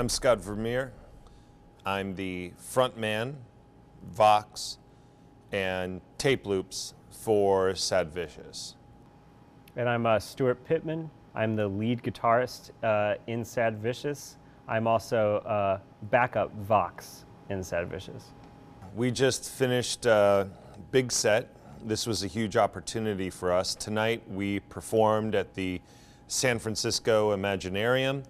I'm Scott Vermeer. I'm the front man, Vox, and tape loops for Sad Vicious. And I'm Stuart Pittman. I'm the lead guitarist in Sad Vicious. I'm also backup Vox in Sad Vicious. We just finished a big set. This was a huge opportunity for us. Tonight we performed at the San Francisco Imaginarium.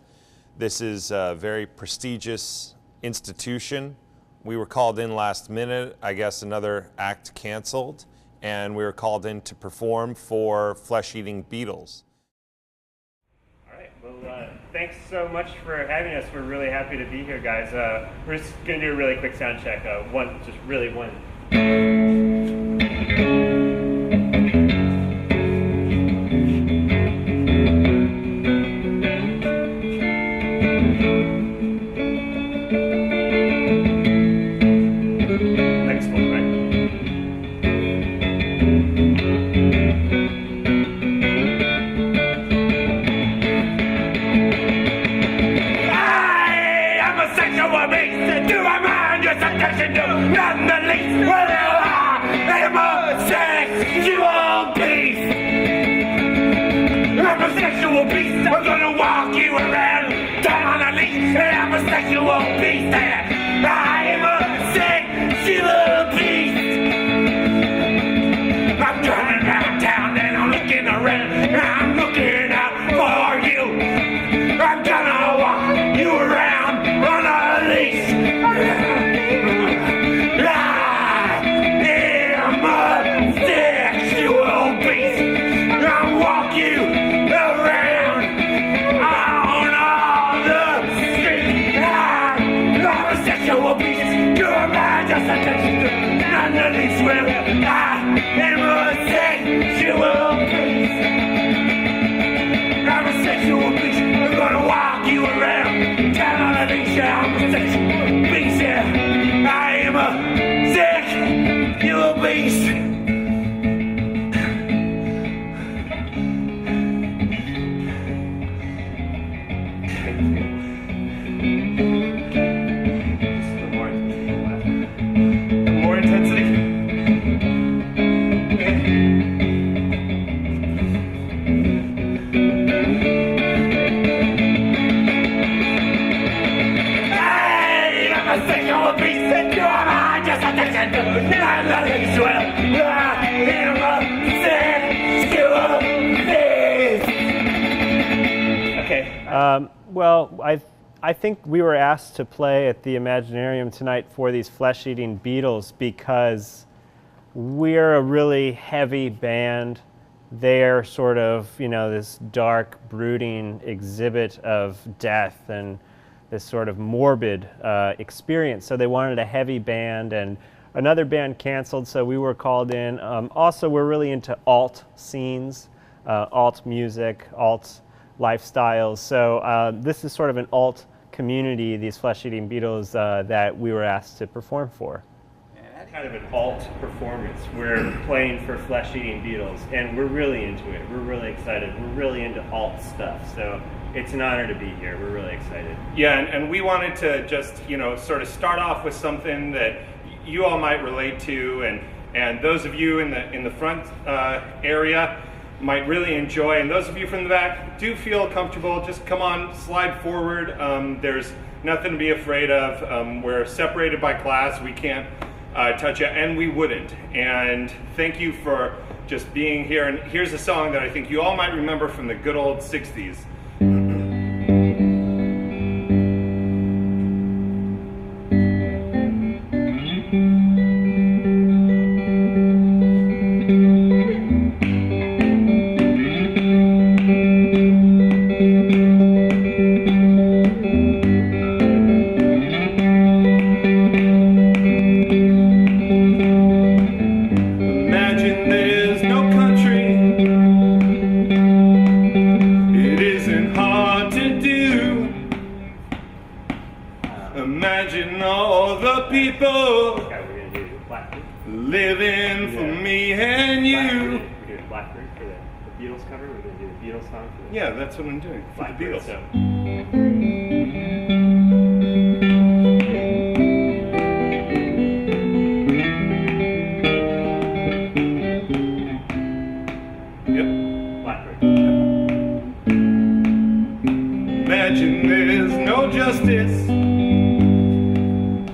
This is a very prestigious institution. We were called in last minute. I guess another act canceled, and we were called in to perform for Flesh-Eating Beetles. All right, well, thanks so much for having us. We're really happy to be here, guys. We're just going to do a really quick sound check. One. Next one, right? Do I mind your suggestion to none the least? Well, I am a sexual beast. I'm a sexual beast. I'm gonna walk you around down on a leash. I'm a sexual beast. I am a sexual beast. I'm driving around town and I'm looking around. I'm looking out for you. I'm gonna walk you around on a leash. I am a sexual beast. I'll walk you around on all the streets. I'm a sexual beast. You're mine, just a touch. None of these will. I am a sexual beast. I'm a sexual beast. I'm gonna walk you around down on a leash. I'm a sexual beast. Yeah, I am a sexual beast. More intensity. Hey, I'm a sexual beast. And you're mine, just a touch. None of these will. I am a sexual beast. Okay. Well, I think we were asked to play at the Imaginarium tonight for these Flesh-Eating Beetles because we're a really heavy band. They're sort of, this dark, brooding exhibit of death and this sort of morbid experience. So they wanted a heavy band, and another band canceled, so we were called in. Also, we're really into alt scenes, alt music, alt lifestyles. So this is sort of an alt community, these Flesh-Eating Beetles, that we were asked to perform for. Kind of an alt performance. We're playing for Flesh-Eating Beetles, and we're really into it. We're really excited. We're really into alt stuff. So it's an honor to be here. We're really excited. Yeah, and we wanted to just, sort of start off with something that you all might relate to, and those of you in the front area might really enjoy, and those of you from the back, do feel comfortable. Just come on, slide forward. There's nothing to be afraid of. We're separated by class. We can't touch you, and we wouldn't. And thank you for just being here. And here's a song that I think you all might remember from the good old 60s. Imagine there's no country. It isn't hard to do. Imagine all the people living for me and you. We're doing Blackbird for the Beatles cover. We're going to do the Beatles song for the Yeah, that's what I'm doing for the Blackbird. Beatles. So. this.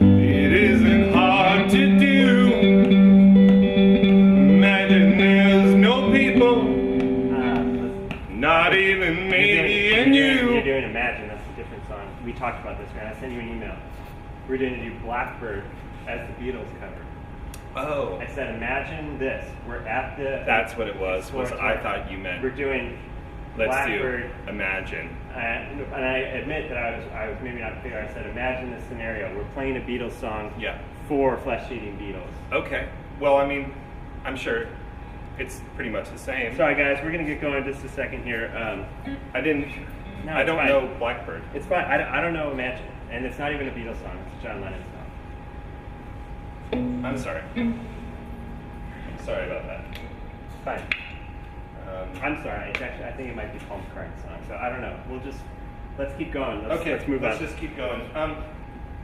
It isn't hard to do. Imagine there's no people, not even me and you. You're doing Imagine, that's a different song. We talked about this, right? I sent you an email. We're going to do Blackbird as the Beatles cover. Oh, I said, imagine this. We're at the... that's what it was I thought you We're meant. doing Let's Blackbird. do Imagine. And I admit that I was maybe not clear. I said, imagine this scenario. We're playing a Beatles song Yeah. for Flesh-Eating Beetles. Okay. Well, I mean, I'm sure it's pretty much the same. Sorry, guys. We're going to get going in just a second here. I didn't. No, I it's don't fine. know Blackbird. It's fine. I don't know Imagine. And it's not even a Beatles song. It's a John Lennon song. I'm sorry. Sorry about that. Fine. I'm sorry. It's actually, I think it might be Paul McCartney's song. So I don't know. Let's keep going. Let's move on. Let's just keep going.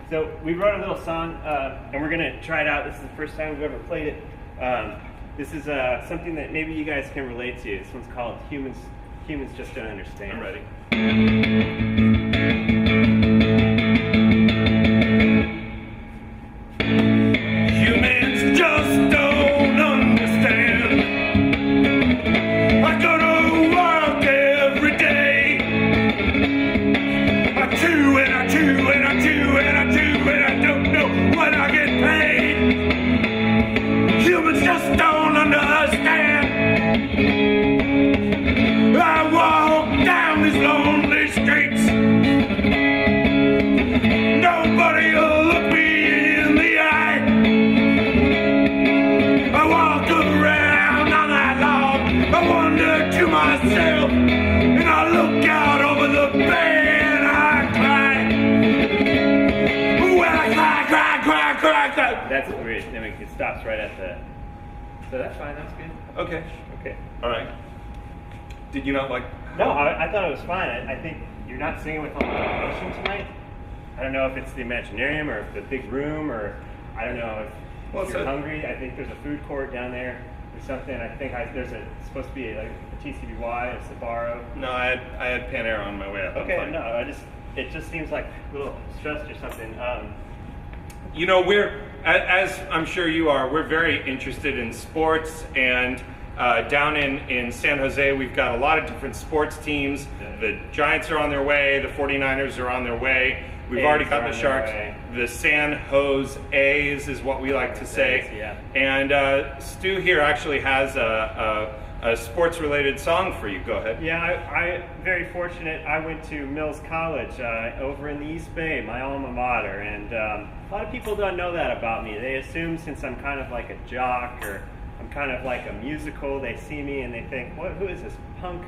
So we wrote a little song, and we're gonna try it out. This is the first time we've ever played it. This is something that maybe you guys can relate to. This one's called Humans Just Don't Understand. I'm ready. Humans just don't understand. I go to work every day. I chew and I chew and I chew and I chew and I don't know when I get paid. Humans just don't understand. I walk down these lonely streets. Nobody will look me in the eye. I walk around all night long. I wonder to myself, and I look out over the bay and I cry. Well, I cry. That's great. Then it stops right at the. So that's fine. That's good. Okay. Okay. All right. Did you not like? No, I thought it was fine. I think you're not singing with all the emotion tonight. I don't know if it's the Imaginarium or if the big room or I don't know if you're hungry. I think there's a food court down there or something. I think there's supposed to be like a TCBY, a Sbarro. No, I had Panera on my way up. I'm Okay, fine. no, it just seems like a little stressed or something. You know, as I'm sure you are, we're very interested in sports, and down in San Jose, we've got a lot of different sports teams. The Giants are on their way, the 49ers are on their way. We've already got the Sharks. The San Jose A's is what we like to say. Yeah. And Stu here actually has a sports-related song for you. Go ahead. Yeah, I'm very fortunate. I went to Mills College over in the East Bay, my alma mater, and a lot of people don't know that about me. They assume since I'm kind of like a jock or I'm kind of like a musical, they see me and they think, who is this punk?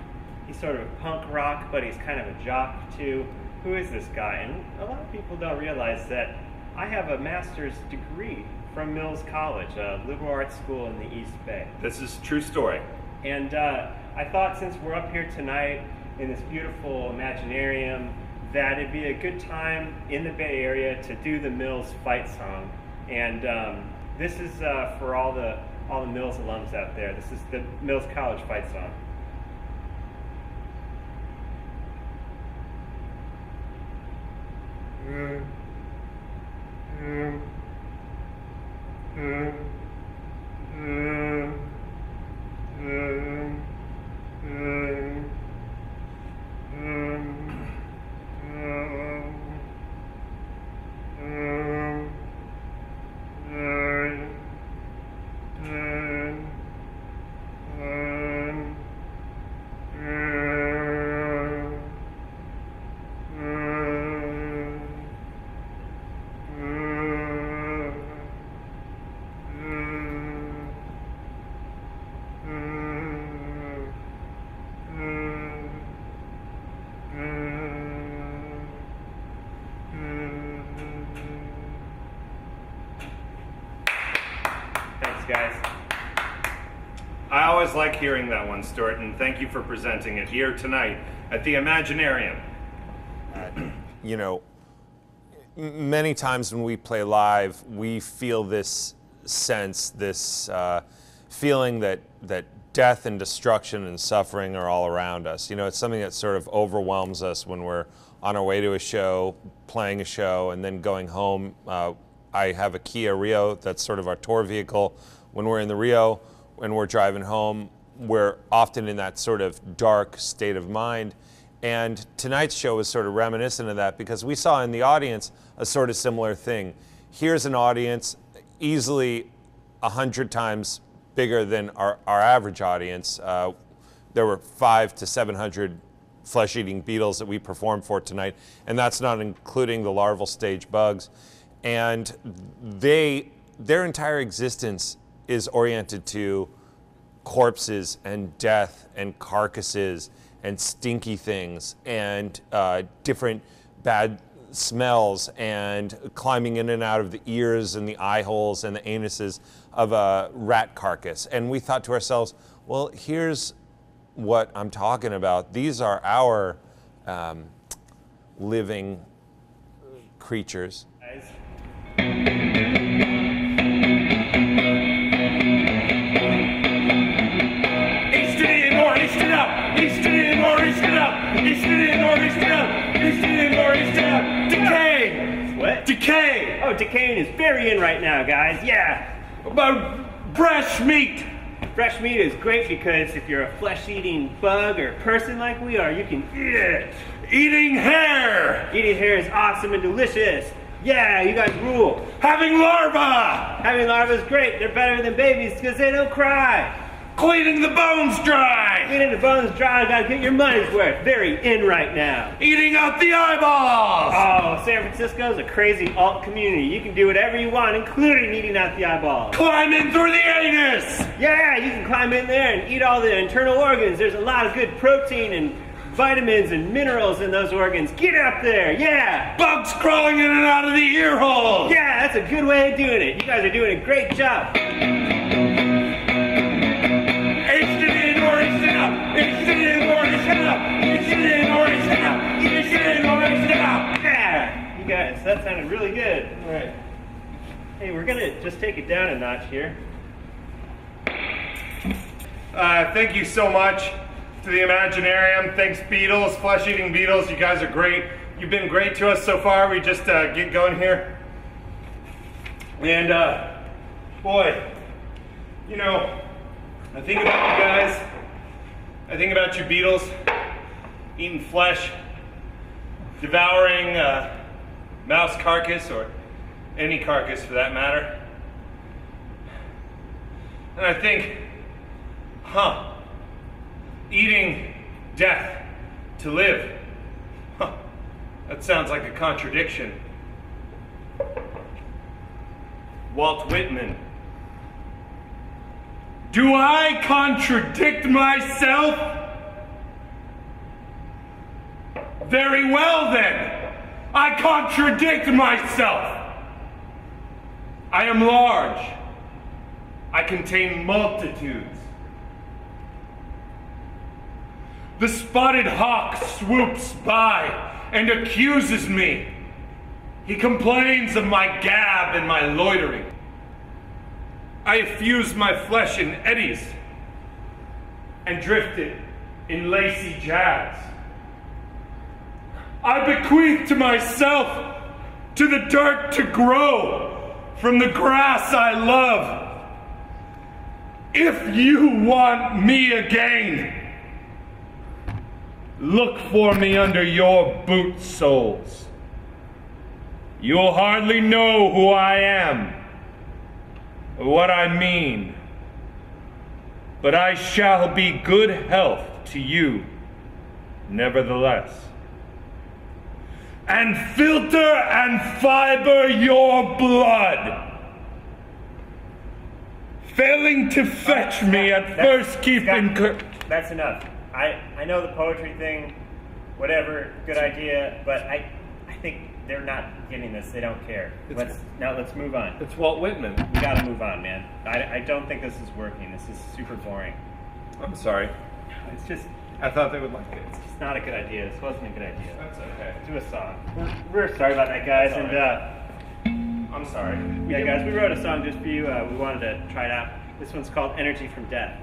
He's sort of punk rock, but he's kind of a jock too. Who is this guy? And a lot of people don't realize that I have a master's degree from Mills College, a liberal arts school in the East Bay. This is a true story. And I thought since we're up here tonight in this beautiful Imaginarium, that it'd be a good time in the Bay Area to do the Mills fight song. And this is for all the Mills alums out there. This is the Mills College fight song. Guys. I always like hearing that one, Stuart, and thank you for presenting it here tonight at the Imaginarium. You know, many times when we play live, we feel this sense, this feeling that death and destruction and suffering are all around us. You know, it's something that sort of overwhelms us when we're on our way to a show, playing a show, and then going home. I have a Kia Rio that's sort of our tour vehicle. When we're in the Rio and we're driving home, we're often in that sort of dark state of mind. And tonight's show is sort of reminiscent of that because we saw in the audience a sort of similar thing. Here's an audience easily 100 times bigger than our average audience. There were 500 to 700 Flesh-Eating Beetles that we performed for tonight, and that's not including the larval stage bugs. And their entire existence is oriented to corpses and death and carcasses and stinky things and different bad smells and climbing in and out of the ears and the eye holes and the anuses of a rat carcass. And we thought to ourselves, well, here's what I'm talking about. These are our living creatures. Decay! What? Decay! Oh, decaying is very in right now, guys. Yeah. Fresh meat! Fresh meat is great because if you're a flesh-eating bug or person like we are, you can eat it. Eating hair! Eating hair is awesome and delicious. Yeah, you guys rule. Having larvae! Having larvae is great. They're better than babies because they don't cry. Cleaning the bones dry! Cleaning the bones dry, gotta get your money's worth. Very in right now. Eating out the eyeballs! Oh, San Francisco's a crazy alt community. You can do whatever you want, including eating out the eyeballs. Climb in through the anus! Yeah, you can climb in there and eat all the internal organs. There's a lot of good protein and vitamins and minerals in those organs. Get up there, yeah! Bugs crawling in and out of the ear holes! Yeah, that's a good way of doing it. You guys are doing a great job. Yeah, you guys, that sounded really good. All right. Hey, we're gonna just take it down a notch here. Thank you so much to the Imaginarium. Thanks, Beatles, Flesh-Eating Beetles. You guys are great. You've been great to us so far. We just get going here. And, boy, you know, I think about you guys. I think about you Beatles eating flesh, devouring mouse carcass, or any carcass for that matter. And I think, eating death to live. That sounds like a contradiction. Walt Whitman. Do I contradict myself? Very well then. I contradict myself. I am large. I contain multitudes. The spotted hawk swoops by and accuses me. He complains of my gab and my loitering. I effuse my flesh in eddies and drift it in lacy jazz. I bequeath to myself, to the dirt to grow from the grass I love. If you want me again, look for me under your boot soles. You'll hardly know who I am, or what I mean, but I shall be good health to you, nevertheless. And filter and fiber your blood. Failing to fetch me at first keeping... That's enough. I know the poetry thing, whatever, good idea, but I think they're not getting this. They don't care. Let's move on. It's Walt Whitman. We gotta move on, man. I don't think this is working. This is super boring. I'm sorry. It's just... I thought they would like it. It's just not a good idea. This wasn't a good idea. That's okay. Do a song. We're sorry about that, guys. That's And I'm sorry. yeah, guys, we wrote a song just for you. We wanted to try it out. This one's called Energy from Death.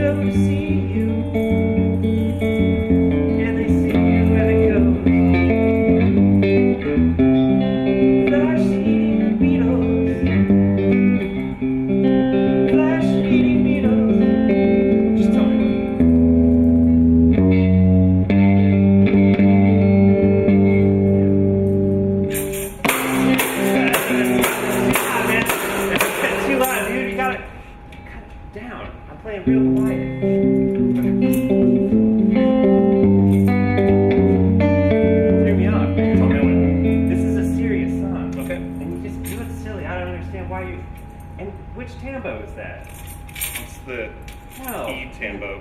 go to see you, and they see you and it goes. Flesh-eating Beetles, flesh-eating Beetles. Just tell me. Too loud, dude. You gotta cut it down. I'm playing real quiet. Threw me off, man. This is a serious song. Okay. And you just do it silly. I don't understand why you. And which tambo is that? It's the No. E tambo.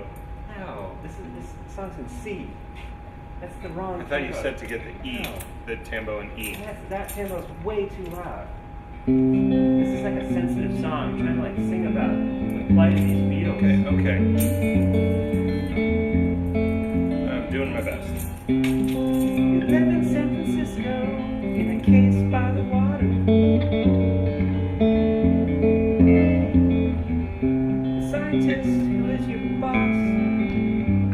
No. This song's in C. That's the wrong. I thought you tempo. said to get the E, No. the tambo and E. That tambo's way too loud. This is like a sensitive song. I'm trying to like sing about the plight of these Beatles. Okay. I'm doing my best. You live in San Francisco in a case by the water. The scientist who is your boss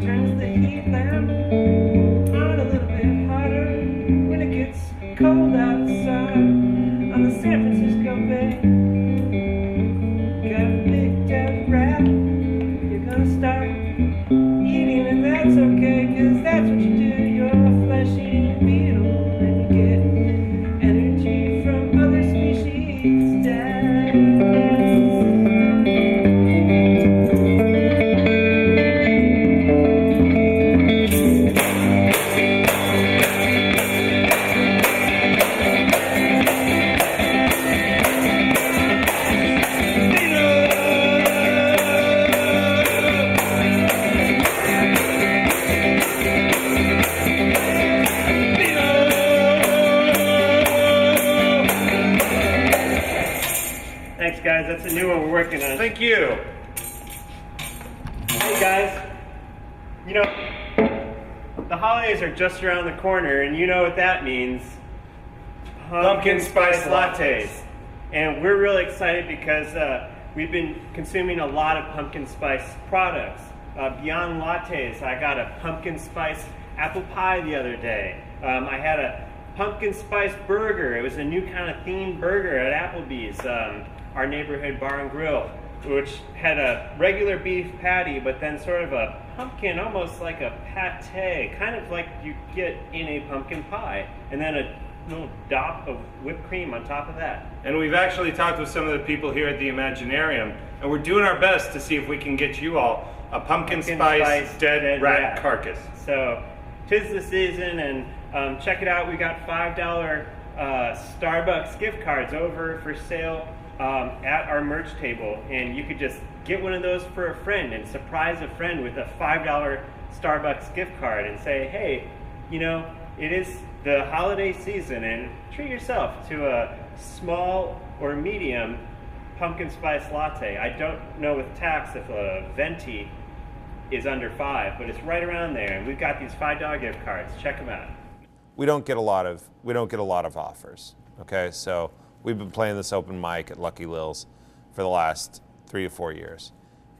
turns the heat lamp on a little bit hotter when it gets cold outside on the San Francisco Bay. Got a big dead rat you're gonna start eating, and that's okay, 'cause that's what you do. You're a flesh-eating beetle, and you get energy from other species' deaths. Thanks, guys. That's a new one we're working on. Thank you. Hey, guys. You know, the holidays are just around the corner, and you know what that means. Pumpkin spice lattes. And we're really excited because we've been consuming a lot of pumpkin spice products. Beyond lattes, I got a pumpkin spice apple pie the other day. I had a pumpkin spice burger. It was a new kind of themed burger at Applebee's, our neighborhood bar and grill, which had a regular beef patty, but then sort of a pumpkin, almost like a pate, kind of like you get in a pumpkin pie, and then a little dot of whipped cream on top of that. And we've actually talked with some of the people here at the Imaginarium, and we're doing our best to see if we can get you all a pumpkin spice dead rat carcass. So, 'tis the season, and check it out. We got $5 Starbucks gift cards over for sale at our merch table, and you could just get one of those for a friend and surprise a friend with a $5 Starbucks gift card and say, hey, you know, it is the holiday season, and treat yourself to a small or medium pumpkin spice latte. I don't know with tax if a venti is under $5, but it's right around there, and we've got these $5 gift cards. Check them out. We don't get a lot of offers. Okay, so we've been playing this open mic at Lucky Lil's for the last 3 to 4 years,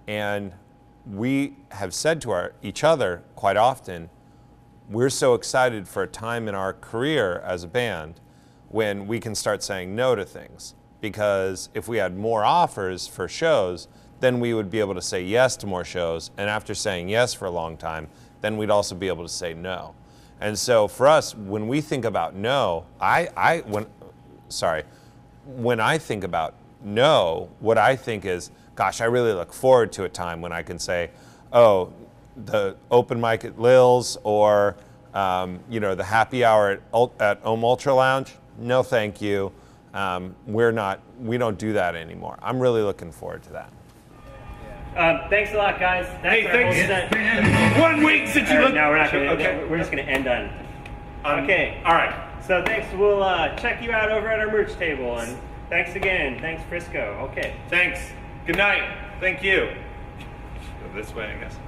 and we have said to each other quite often, we're so excited for a time in our career as a band when we can start saying no to things, because if we had more offers for shows, then we would be able to say yes to more shows, and after saying yes for a long time, then we'd also be able to say no. And so for us, when we think about no, when I think about no, what I think is, gosh, I really look forward to a time when I can say, oh, the open mic at Lil's, or the happy hour at Ohm Ultra Lounge. No, thank you. We don't do that anymore. I'm really looking forward to that. Thanks a lot, guys. Hey, That's our thanks. whole set. 1 week since you looked. No, we're not going to. Okay. We're just going to end on. Okay. All right. So thanks. We'll check you out over at our merch table, and thanks again. Thanks, Frisco. Okay. Thanks. Good night. Thank you. Go this way, I guess.